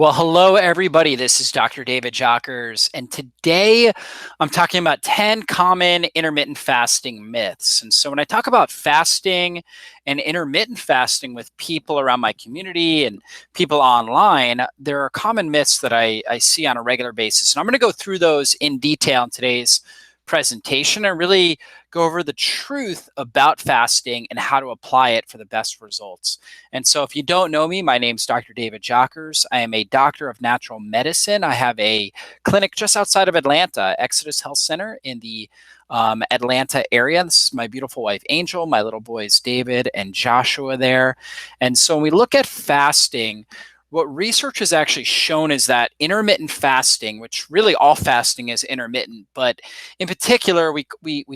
Well, hello, everybody. This is Dr. David Jockers, and today I'm talking about 10 common intermittent fasting myths. And so, when I talk about fasting and intermittent fasting with people around my community and people online, there are common myths that I see on a regular basis. And I'm going to go through those in detail in today's presentation and really go over the truth about fasting and how to apply it for the best results. And so, if you don't know me, my name's Dr. David Jockers. I am a doctor of natural medicine. I have a clinic just outside of Atlanta, Exodus Health Center in the Atlanta area. This is my beautiful wife, Angel, my little boys, David and Joshua there. And so, when we look at fasting, what research has actually shown is that intermittent fasting, which really all fasting is intermittent, but in particular, we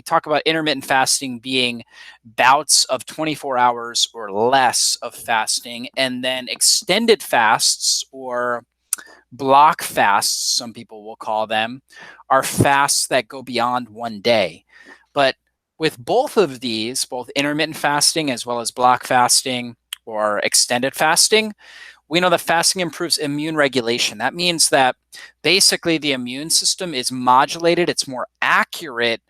talk about intermittent fasting being bouts of 24 hours or less of fasting, and then extended fasts or block fasts, some people will call them, are fasts that go beyond one day. But with both of these, both intermittent fasting as well as block fasting or extended fasting, we know that fasting improves immune regulation. That means that basically the immune system is modulated, it's more accurate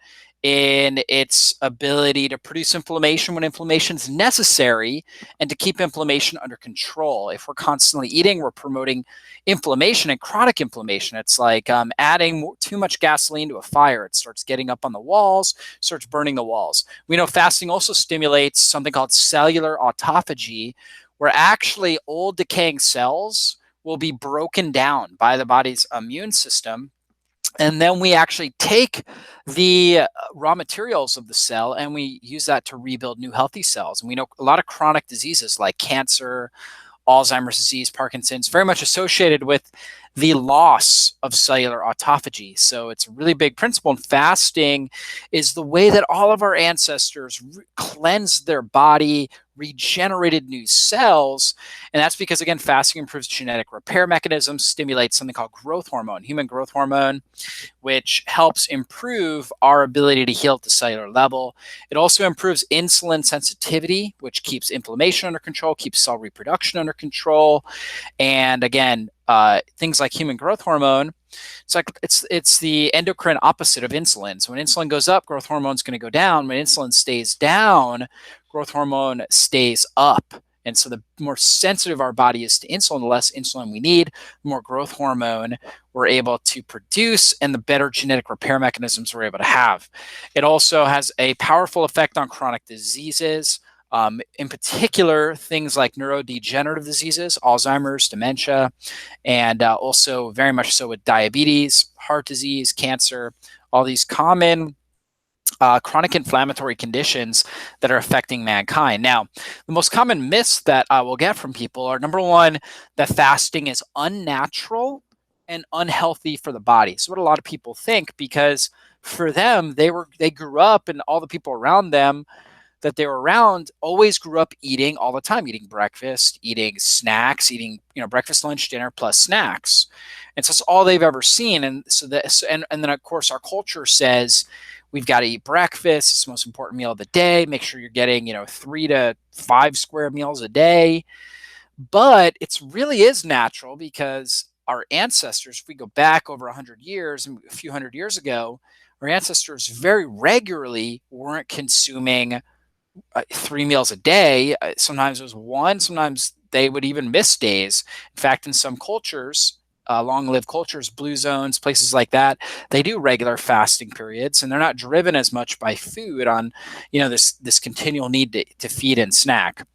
in its ability to produce inflammation when inflammation is necessary and to keep inflammation under control. If we're constantly eating, we're promoting inflammation and chronic inflammation. It's like adding too much gasoline to a fire. It starts getting up on the walls, starts burning the walls. We know fasting also stimulates something called cellular autophagy, where actually old decaying cells will be broken down by the body's immune system. And then we actually take the raw materials of the cell and we use that to rebuild new healthy cells. And we know a lot of chronic diseases like cancer, Alzheimer's disease, Parkinson's, very much associated with the loss of cellular autophagy. So it's a really big principle. And fasting is the way that all of our ancestors cleansed their body, regenerated new cells. And that's because, again, fasting improves genetic repair mechanisms, stimulates something called growth hormone, human growth hormone, which helps improve our ability to heal at the cellular level. It also improves insulin sensitivity, which keeps inflammation under control, keeps cell reproduction under control. And again, things like human growth hormone, it's the endocrine opposite of insulin. So when insulin goes up, growth hormone is going to go down. When insulin stays down, growth hormone stays up. And so the more sensitive our body is to insulin, the less insulin we need, the more growth hormone we're able to produce, and the better genetic repair mechanisms we're able to have. It also has a powerful effect on chronic diseases. In particular, things like neurodegenerative diseases, Alzheimer's, dementia, and also very much so with diabetes, heart disease, cancer, all these common chronic inflammatory conditions that are affecting mankind. Now, the most common myths that I will get from people are, number one, that fasting is unnatural and unhealthy for the body. So what a lot of people think, because for them, they grew up and all the people around them that they were around always grew up eating all the time, eating breakfast, eating snacks, eating, breakfast, lunch, dinner plus snacks. And so it's all they've ever seen. And so and then of course our culture says we've got to eat breakfast. It's the most important meal of the day. Make sure you're getting, 3 to 5 square meals a day. But it really is natural, because our ancestors, if we go back over 100 years and a few hundred years ago, our ancestors very regularly weren't consuming 3 meals a day. Sometimes it was one, sometimes they would even miss days. In fact, in some cultures, long-lived cultures, blue zones, places like that, they do regular fasting periods, and they're not driven as much by food on, this continual need to feed and snack.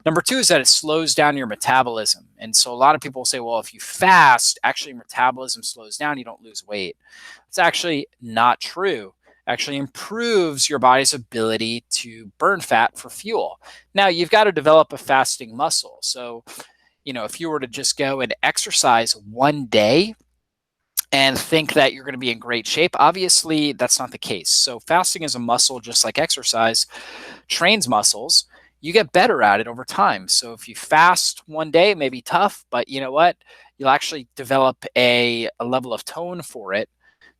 Number two is that it slows down your metabolism. And so a lot of people say, well, if you fast, actually your metabolism slows down, you don't lose weight. It's actually not true. Actually improves your body's ability to burn fat for fuel. Now, you've got to develop a fasting muscle. So, if you were to just go and exercise one day and think that you're going to be in great shape, obviously that's not the case. So fasting is a muscle, just like exercise trains muscles. You get better at it over time. So if you fast one day, it may be tough, but you know what? You'll actually develop a level of tone for it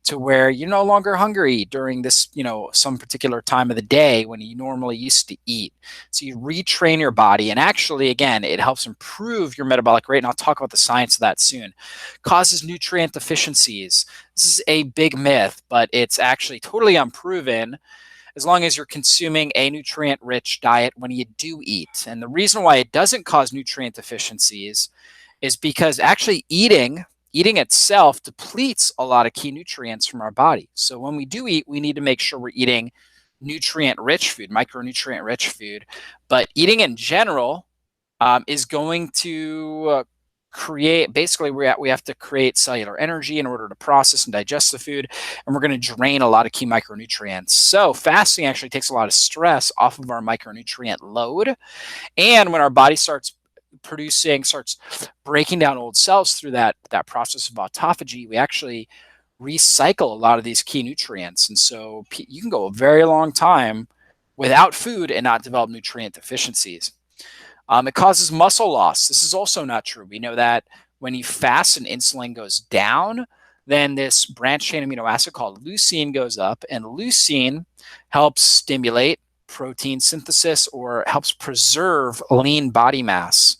to where you're no longer hungry during this, some particular time of the day when you normally used to eat. So you retrain your body, and actually, again, it helps improve your metabolic rate. And I'll talk about the science of that soon. Causes nutrient deficiencies. This is a big myth, but it's actually totally unproven as long as you're consuming a nutrient rich diet when you do eat. And the reason why it doesn't cause nutrient deficiencies is because actually eating itself depletes a lot of key nutrients from our body. So when we do eat, we need to make sure we're eating nutrient rich food, micronutrient rich food. But eating in general is going to create, basically we have to create cellular energy in order to process and digest the food, and we're going to drain a lot of key micronutrients. So fasting actually takes a lot of stress off of our micronutrient load. And when our body starts breaking down old cells through that process of autophagy, we actually recycle a lot of these key nutrients. And so you can go a very long time without food and not develop nutrient deficiencies. It causes muscle loss. This is also not true. We know that when you fast and insulin goes down, then this branched chain amino acid called leucine goes up, and leucine helps stimulate protein synthesis or helps preserve lean body mass.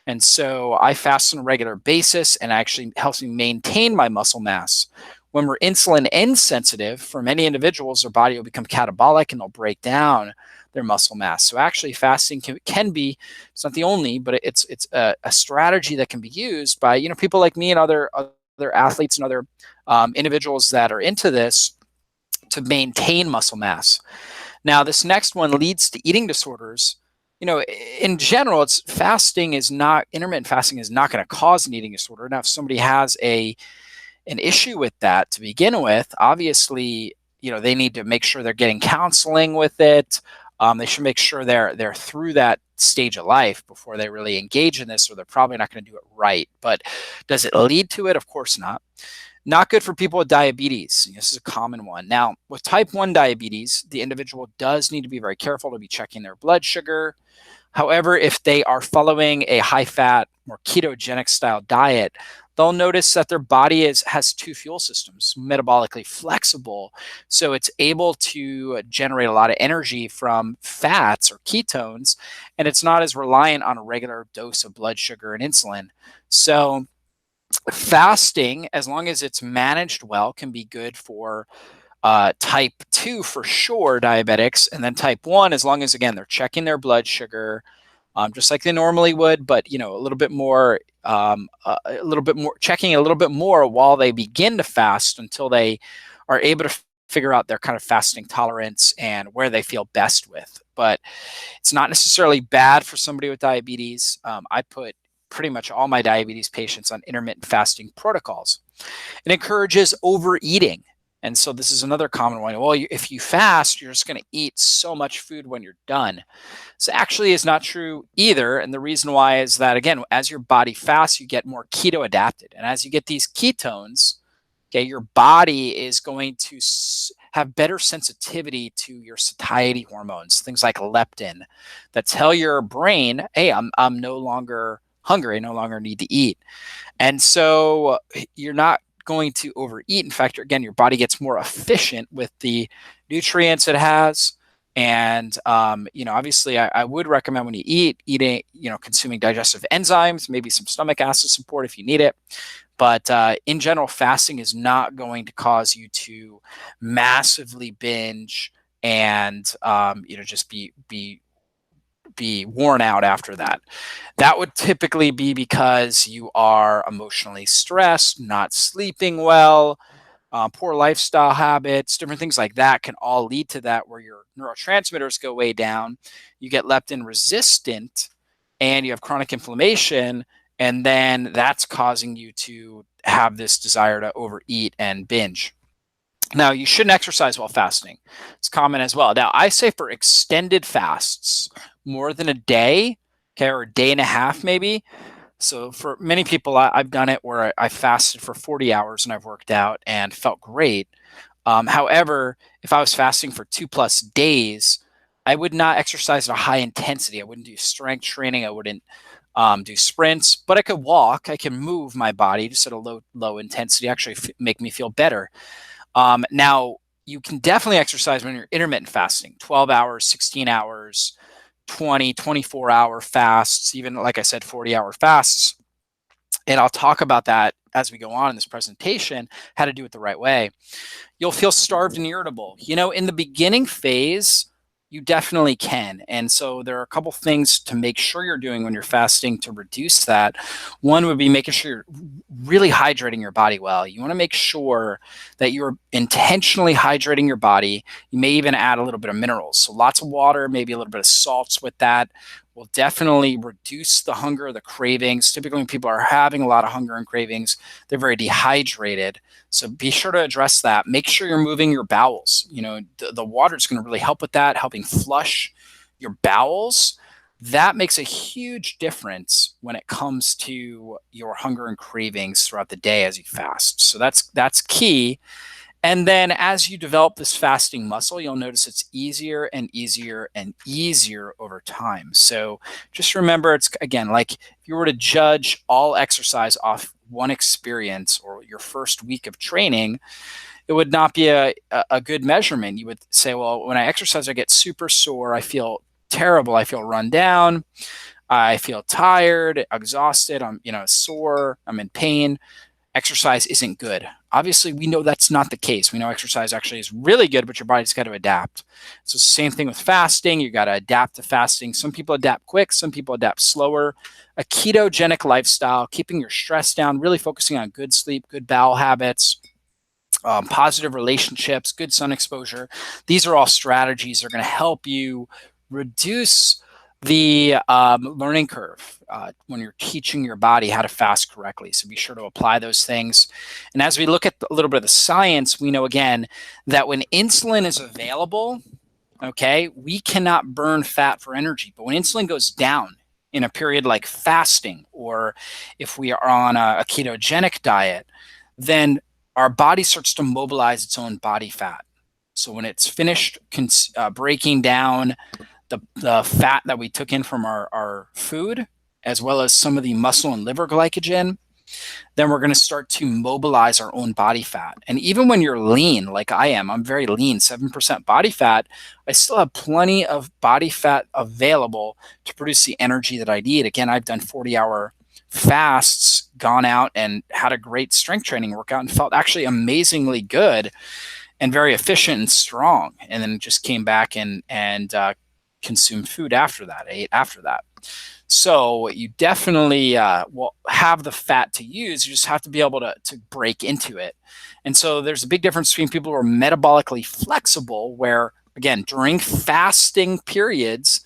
And so I fast on a regular basis, and actually helps me maintain my muscle mass. When we're insulin insensitive, for many individuals, their body will become catabolic and they'll break down their muscle mass. So actually fasting can be, it's not the only, but it's a strategy that can be used by, people like me and other athletes and other individuals that are into this to maintain muscle mass. Now, this next one leads to eating disorders. In general, intermittent fasting is not going to cause an eating disorder. Now, if somebody has an issue with that to begin with, obviously, they need to make sure they're getting counseling with it. They should make sure they're through that stage of life before they really engage in this, or they're probably not going to do it right. But does it lead to it? Of course not. Not good for people with diabetes. This is a common one. Now, with type 1 diabetes, the individual does need to be very careful to be checking their blood sugar. However, if they are following a high-fat, more ketogenic style diet, they'll notice that their body has two fuel systems, metabolically flexible. So it's able to generate a lot of energy from fats or ketones, and it's not as reliant on a regular dose of blood sugar and insulin. So fasting, as long as it's managed well, can be good for type 2 for sure, diabetics, and then type 1, as long as, again, they're checking their blood sugar just like they normally would, but a little bit more, checking a little bit more while they begin to fast until they are able to figure out their kind of fasting tolerance and where they feel best with. But it's not necessarily bad for somebody with diabetes. I put pretty much all my diabetes patients on intermittent fasting protocols. It encourages overeating. And so this is another common one. Well, if you fast, you're just going to eat so much food when you're done. So actually is not true either. And the reason why is that, again, as your body fasts, you get more keto adapted. And as you get these ketones, okay, your body is going to have better sensitivity to your satiety hormones, things like leptin, that tell your brain, hey, I'm no longer hungry, I no longer need to eat. And so you're not going to overeat. In fact, again, your body gets more efficient with the nutrients it has. And, obviously I would recommend when you eating, consuming digestive enzymes, maybe some stomach acid support if you need it. But in general, fasting is not going to cause you to massively binge and, just be worn out after that. That would typically be because you are emotionally stressed, not sleeping well, poor lifestyle habits, different things like that can all lead to that, where your neurotransmitters go way down, you get leptin resistant, and you have chronic inflammation, and then that's causing you to have this desire to overeat and binge. Now, you shouldn't exercise while fasting. It's common as well. Now, I say for extended fasts, more than a day, okay, or a day and a half maybe. So for many people, I've done it where I fasted for 40 hours and I've worked out and felt great. However, if I was fasting for 2+ days, I would not exercise at a high intensity. I wouldn't do strength training. I wouldn't do sprints, but I could walk. I can move my body just at a low intensity, actually make me feel better. Now, you can definitely exercise when you're intermittent fasting, 12 hours, 16 hours, 20, 24-hour fasts, even like I said, 40-hour fasts. And I'll talk about that as we go on in this presentation, how to do it the right way. You'll feel starved and irritable. In the beginning phase, you definitely can. And so there are a couple things to make sure you're doing when you're fasting to reduce that. One would be making sure you're really hydrating your body well. You want to make sure that you're intentionally hydrating your body. You may even add a little bit of minerals. So lots of water, maybe a little bit of salts with that will definitely reduce the hunger, the cravings. Typically, when people are having a lot of hunger and cravings, they're very dehydrated. So be sure to address that. Make sure you're moving your bowels. The water is going to really help with that, helping flush your bowels. That makes a huge difference when it comes to your hunger and cravings throughout the day as you fast. So that's key. And then as you develop this fasting muscle, you'll notice it's easier and easier and easier over time. So just remember, it's again, like if you were to judge all exercise off one experience or your first week of training, it would not be a good measurement. You would say, well, when I exercise, I get super sore. I feel terrible. I feel run down. I feel tired, exhausted. I'm, sore. I'm in pain. Exercise isn't good. Obviously, we know that's not the case. We know exercise actually is really good, but your body's got to adapt. So it's the same thing with fasting. You got to adapt to fasting. Some people adapt quick, some people adapt slower. A ketogenic lifestyle, keeping your stress down, really focusing on good sleep, good bowel habits, positive relationships, good sun exposure. These are all strategies that are going to help you reduce the learning curve when you're teaching your body how to fast correctly. So be sure to apply those things. And as we look at a little bit of the science, we know again that when insulin is available, okay, we cannot burn fat for energy. But when insulin goes down in a period like fasting, or if we are on a ketogenic diet, then our body starts to mobilize its own body fat. So when it's finished breaking down the fat that we took in from our food, as well as some of the muscle and liver glycogen, then we're going to start to mobilize our own body fat. And even when you're lean, like I am, I'm very lean, 7% body fat, I still have plenty of body fat available to produce the energy that I need. Again, I've done 40-hour fasts, gone out and had a great strength training workout and felt actually amazingly good and very efficient and strong. And then just came back and consumed food after that, ate after that. So you definitely will have the fat to use. You just have to be able to break into it. And so there's a big difference between people who are metabolically flexible, where, again, during fasting periods,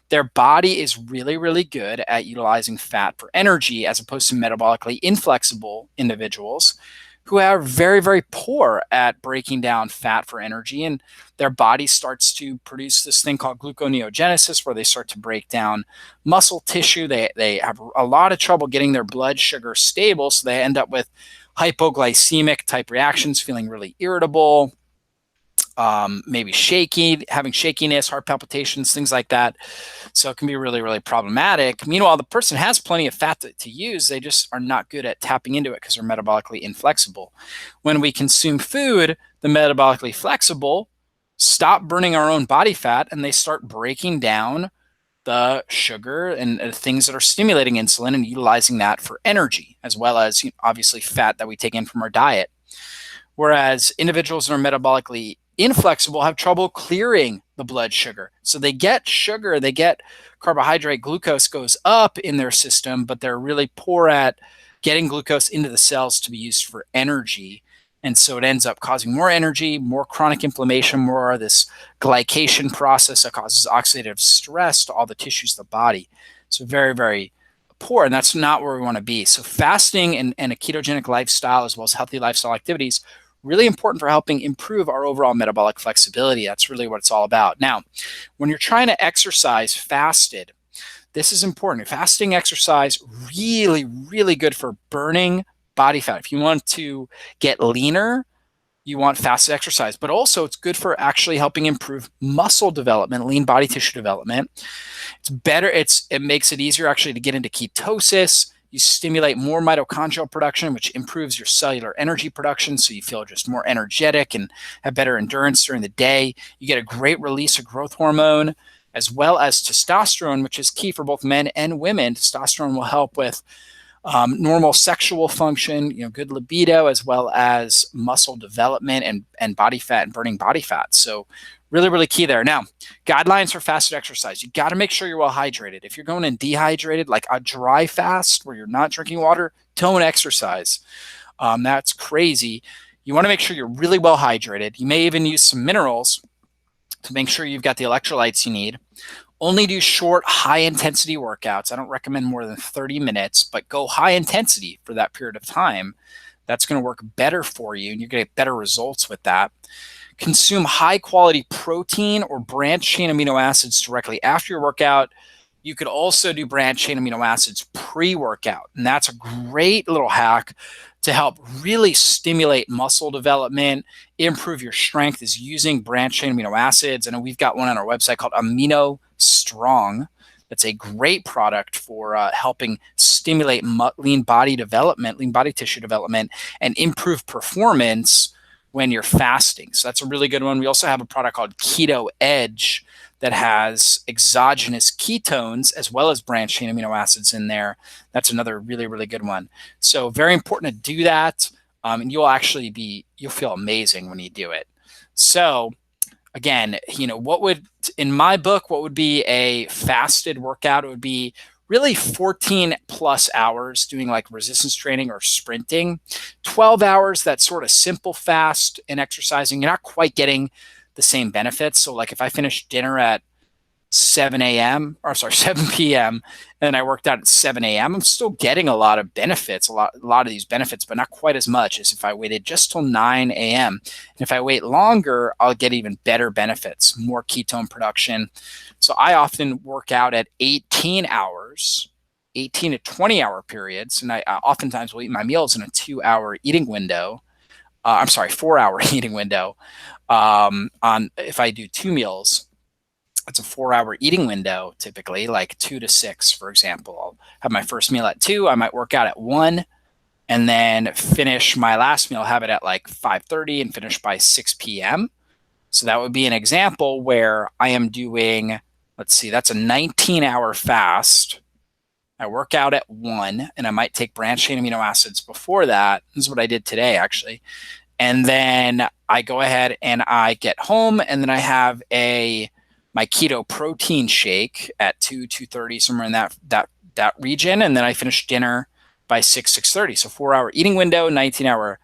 their body is really, really good at utilizing fat for energy, as opposed to metabolically inflexible individuals who are very, very poor at breaking down fat for energy. And their body starts to produce this thing called gluconeogenesis, where they start to break down muscle tissue. They have a lot of trouble getting their blood sugar stable. So they end up with hypoglycemic type reactions, feeling really irritable, maybe shaky, having shakiness, heart palpitations, things like that. So it can be really, really problematic. Meanwhile, the person has plenty of fat to use. They just are not good at tapping into it because they're metabolically inflexible. When we consume food, the metabolically flexible stop burning our own body fat, and they start breaking down the sugar and things that are stimulating insulin and utilizing that for energy, as well as obviously fat that we take in from our diet. Whereas individuals that are metabolically inflexible have trouble clearing the blood sugar. So they get sugar, they get carbohydrate, glucose goes up in their system, but they're really poor at getting glucose into the cells to be used for energy. And so it ends up causing more energy, more chronic inflammation, more of this glycation process that causes oxidative stress to all the tissues of the body. So very, very poor, and that's not where we want to be. So fasting and a ketogenic lifestyle, as well as healthy lifestyle activities, really important for helping improve our overall metabolic flexibility. That's really what it's all about. Now, when you're trying to exercise fasted, this is important. Fasting exercise, really, really good for burning body fat. If you want to get leaner, you want fasted exercise, but also it's good for actually helping improve muscle development, lean body tissue development. It's better. It makes it easier actually to get into ketosis. You stimulate more mitochondrial production, which improves your cellular energy production, so you feel just more energetic and have better endurance during the day. You get a great release of growth hormone, as well as testosterone, which is key for both men and women. Testosterone will help with normal sexual function, good libido, as well as muscle development and body fat and burning body fat. So really, really key there. Now, guidelines for fasted exercise. You got to make sure you're well hydrated. If you're going in dehydrated, like a dry fast where you're not drinking water, don't exercise. That's crazy. You want to make sure you're really well hydrated. You may even use some minerals to make sure you've got the electrolytes you need. Only do short, high-intensity workouts. I don't recommend more than 30 minutes, but go high intensity for that period of time. That's going to work better for you, and you're going to get better results with that. Consume high-quality protein or branched-chain amino acids directly after your workout. You could also do branched-chain amino acids pre-workout, and that's a great little hack to help really stimulate muscle development, improve your strength, is using branched-chain amino acids. And we've got one on our website called Amino Strong. That's a great product for helping stimulate lean body development, lean body tissue development, and improve performance when you're fasting. So that's a really good one. We also have a product called Keto Edge that has exogenous ketones as well as branched chain amino acids in there. That's another really, really good one. So very important to do that. And you'll feel amazing when you do it. So again, in my book, what would be a fasted workout? It would be really 14 plus hours doing like resistance training or sprinting, 12 hours, that sort of simple fast and exercising. You're not quite getting the same benefits. So like if I finished dinner at 7 p.m. and I worked out at 7 a.m., I'm still getting a lot of benefits, a lot of these benefits, but not quite as much as if I waited just till 9 a.m. And if I wait longer, I'll get even better benefits, more ketone production. So I often work out at 18 to 20 hour periods. And I oftentimes will eat my meals in a 2-hour eating window. 4-hour eating window. If I do 2 meals, it's a 4-hour eating window, typically like 2 to 6, for example. I'll have my first meal at 2. I might work out at 1 and then finish my last meal, have it at like 5:30 and finish by 6 p.m. So that would be an example where I am doing, let's see, that's a 19-hour fast. I work out at 1 and I might take branched chain amino acids before that. This is what I did today, actually. And then I go ahead and I get home and then I have my keto protein shake at 2:30, somewhere in that region. And then I finish dinner by 6:30. So 4-hour eating window, 19-hour,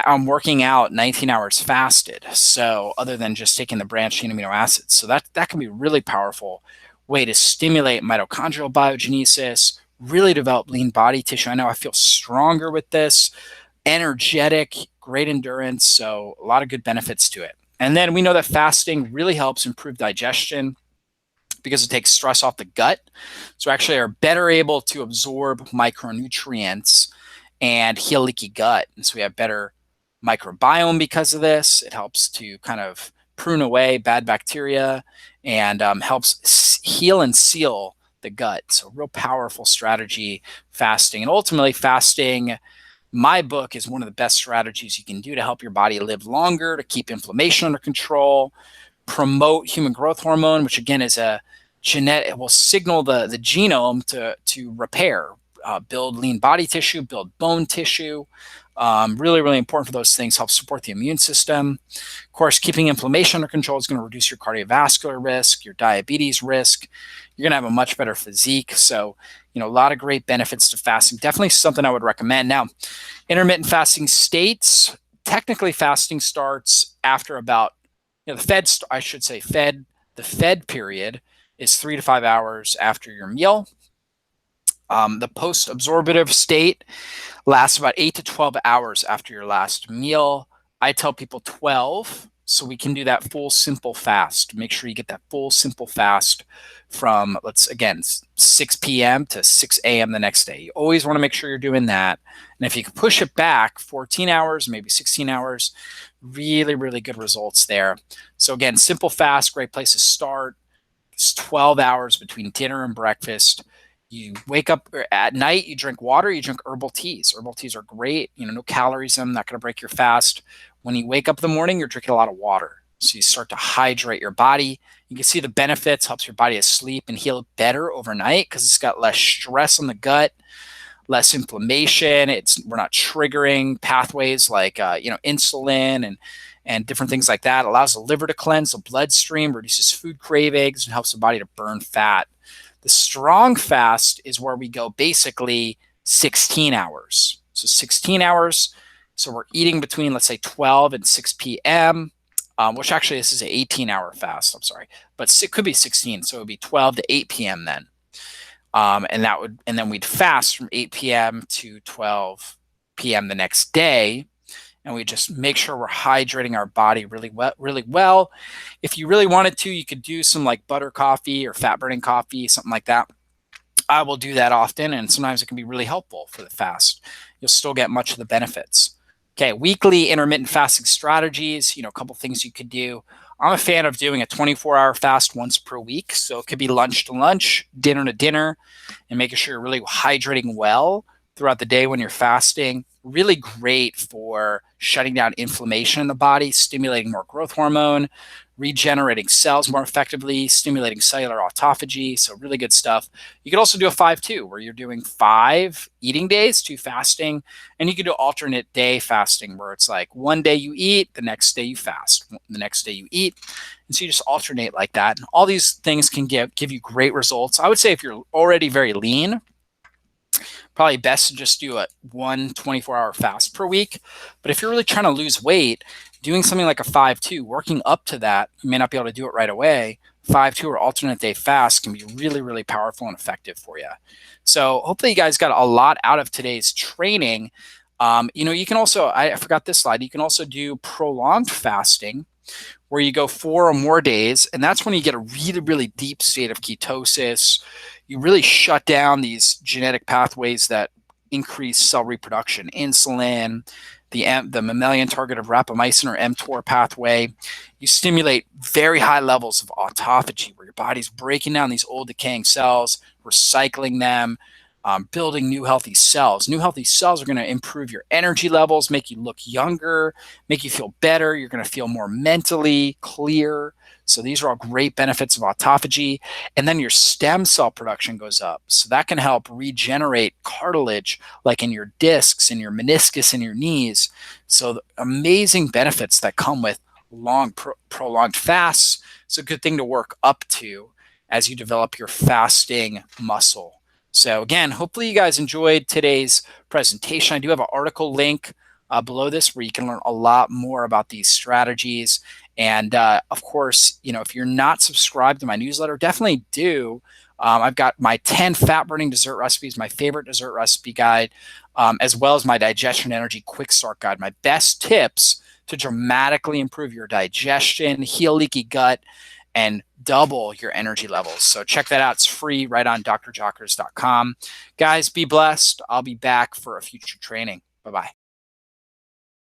I'm working out 19 hours fasted. So other than just taking the branched chain amino acids. So that can be a really powerful way to stimulate mitochondrial biogenesis, really develop lean body tissue. I know I feel stronger with this, energetic, great endurance. So a lot of good benefits to it. And then we know that fasting really helps improve digestion because it takes stress off the gut. So actually are better able to absorb micronutrients and heal leaky gut. And so we have better microbiome because of this. It helps to kind of prune away bad bacteria and helps heal and seal the gut. So real powerful strategy, fasting. And ultimately fasting, my book, is one of the best strategies you can do to help your body live longer, to keep inflammation under control, promote human growth hormone, which again is a genetic, it will signal the genome to repair, build lean body tissue, build bone tissue. Really, really important for those things, help support the immune system. Of course, keeping inflammation under control is going to reduce your cardiovascular risk, your diabetes risk. You're going to have a much better physique. So, a lot of great benefits to fasting. Definitely something I would recommend. Now, intermittent fasting states, technically fasting starts after about, the fed period is 3 to 5 hours after your meal. The post-absorptive state lasts about 8 to 12 hours after your last meal. I tell people 12, so we can do that full simple fast. Make sure you get that full simple fast from, 6 p.m. to 6 a.m. the next day. You always want to make sure you're doing that. And if you can push it back 14 hours, maybe 16 hours, really, really good results there. So again, simple fast, great place to start. It's 12 hours between dinner and breakfast. You wake up at night, you drink water, you drink herbal teas. Herbal teas are great. No calories in them, not going to break your fast. When you wake up in the morning, you're drinking a lot of water. So you start to hydrate your body. You can see the benefits, helps your body to sleep and heal better overnight because it's got less stress on the gut, less inflammation. We're not triggering pathways like insulin and different things like that. It allows the liver to cleanse the bloodstream, reduces food cravings, and helps the body to burn fat. The strong fast is where we go basically 16 hours. So 16 hours. So we're eating between, let's say, 12 and 6 p.m., which actually this is an 18-hour fast. I'm sorry, but it could be 16. So it would be 12 to 8 p.m. then. And then we'd fast from 8 p.m. to 12 p.m. the next day. And we just make sure we're hydrating our body really well. If you really wanted to, you could do some like butter coffee or fat burning coffee, something like that. I will do that often, and sometimes it can be really helpful for the fast. You'll still get much of the benefits. Okay, weekly intermittent fasting strategies, a couple things you could do. I'm a fan of doing a 24-hour fast once per week. So it could be lunch to lunch, dinner to dinner, and making sure you're really hydrating well throughout the day when you're fasting. Really great for shutting down inflammation in the body, stimulating more growth hormone, regenerating cells more effectively, stimulating cellular autophagy. So really good stuff. You could also do a 5-2 where you're doing 5 eating days, 2 fasting, and you could do alternate day fasting where it's like one day you eat, the next day you fast, the next day you eat. And so you just alternate like that. And all these things can give you great results. I would say if you're already very lean, probably best to just do a 24-hour fast per week. But if you're really trying to lose weight, doing something like a 5-2, working up to that, you may not be able to do it right away. 5-2 or alternate day fast can be really powerful and effective for you. So hopefully you guys got a lot out of today's training. You can also, I forgot this slide, you can also do prolonged fasting where you go 4 or more days. And that's when you get a really deep state of ketosis. You really shut down these genetic pathways that increase cell reproduction, insulin, the mammalian target of rapamycin or mTOR pathway. You stimulate very high levels of autophagy where your body's breaking down these old decaying cells, recycling them, building new healthy cells. New healthy cells are going to improve your energy levels, make you look younger, make you feel better. You're going to feel more mentally clear. So these are all great benefits of autophagy. And then your stem cell production goes up. So that can help regenerate cartilage like in your discs, in your meniscus, in your knees. So amazing benefits that come with prolonged fasts. It's a good thing to work up to as you develop your fasting muscle. So again, hopefully you guys enjoyed today's presentation. I do have an article link below this where you can learn a lot more about these strategies. And of course, if you're not subscribed to my newsletter, definitely do. I've got my 10 fat burning dessert recipes, my favorite dessert recipe guide, as well as my digestion energy quick start guide, my best tips to dramatically improve your digestion, heal leaky gut, and double your energy levels. So check that out. It's free right on drjockers.com. Guys, be blessed. I'll be back for a future training. Bye-bye.